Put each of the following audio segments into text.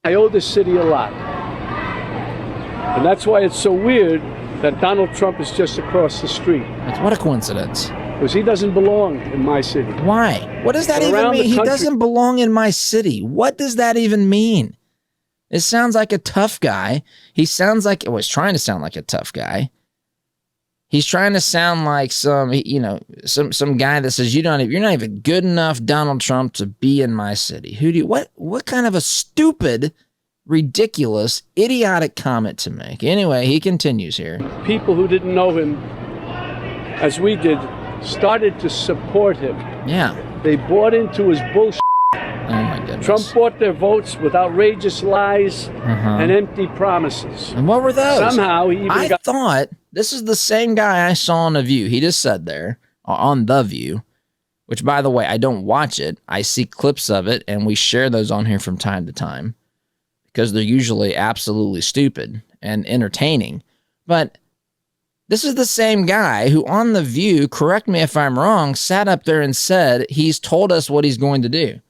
I owe this city a lot. And that's why it's so weird that Donald Trump is just across the street. What a coincidence. Because he doesn't belong in my city. Why? What does that even mean? He doesn't belong in my city. What does that even mean? It sounds like a tough guy. He sounds like, well, he's trying to sound like a tough guy. He's trying to sound like some guy that says you're not even good enough, Donald Trump, to be in my city. What kind of a stupid, ridiculous, idiotic comment to make? Anyway, he continues here. People who didn't know him, as we did, started to support him. Yeah. They bought into his bullshit. Oh my goodness. Trump bought their votes with outrageous lies and empty promises. And what were those? Somehow he even thought this is the same guy I saw on The View. He just said there on The View, which, by the way, I don't watch it. I see clips of it, and we share those on here from time to time because they're usually absolutely stupid and entertaining. But this is the same guy who on The View, correct me if I'm wrong, sat up there and said he's told us what he's going to do.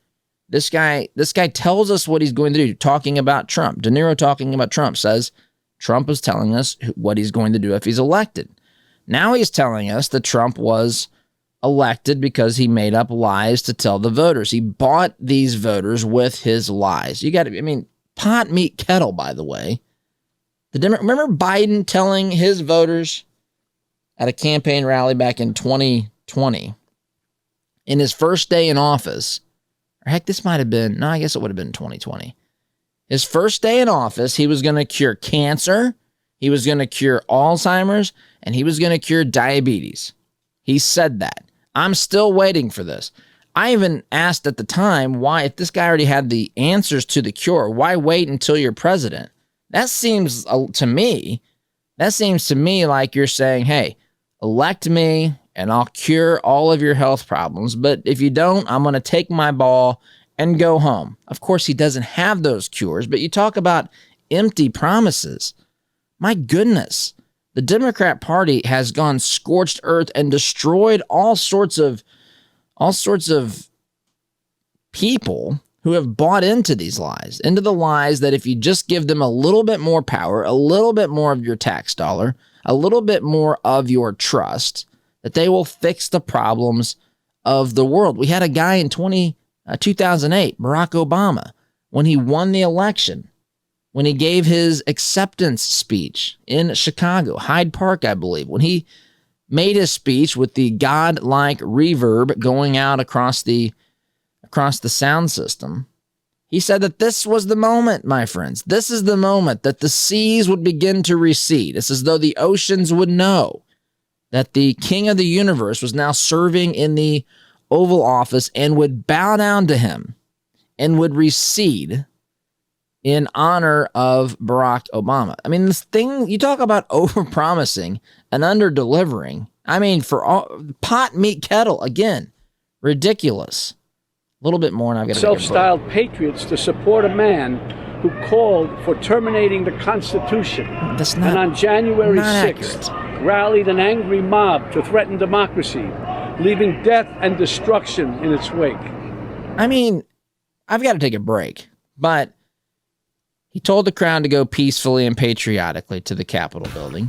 This guy tells us what he's going to do, talking about Trump. DeNiro talking about Trump says Trump is telling us what he's going to do if he's elected. Now he's telling us that Trump was elected because he made up lies to tell the voters. He bought these voters with his lies. Pot, meat, kettle, by the way. Remember Biden telling his voters at a campaign rally back in 2020, in his first day in office, or heck, this might have been, no, I guess it would have been 2020. His first day in office, he was going to cure cancer, he was going to cure Alzheimer's, and he was going to cure diabetes. He said that. I'm still waiting for this. I even asked at the time why, if this guy already had the answers to the cure, why wait until you're president? That seems to me like you're saying, hey, elect me and I'll cure all of your health problems. But if you don't, I'm going to take my ball and go home. Of course, he doesn't have those cures, but you talk about empty promises. My goodness, the Democrat Party has gone scorched earth and destroyed all sorts of people who have bought into these lies, into the lies that if you just give them a little bit more power, a little bit more of your tax dollar, a little bit more of your trust, that they will fix the problems of the world. We had a guy in 2008, Barack Obama, when he won the election, when he gave his acceptance speech in Chicago, Hyde Park, I believe, when he made his speech with the godlike reverb going out across the sound system. He said that this was the moment, my friends. This is the moment that the seas would begin to recede. It's as though the oceans would know that the king of the universe was now serving in the Oval Office and would bow down to him and would recede in honor of Barack Obama. I mean, this thing, you talk about over-promising and under-delivering. I mean, for all, pot, meat, kettle, again, ridiculous. A little bit more, and I've got to self-styled patriots to support a man who called for terminating the Constitution. That's not, and on January 6th, accurate. Rallied an angry mob to threaten democracy, leaving death and destruction in its wake. I mean, I've got to take a break, but he told the crowd to go peacefully and patriotically to the Capitol building.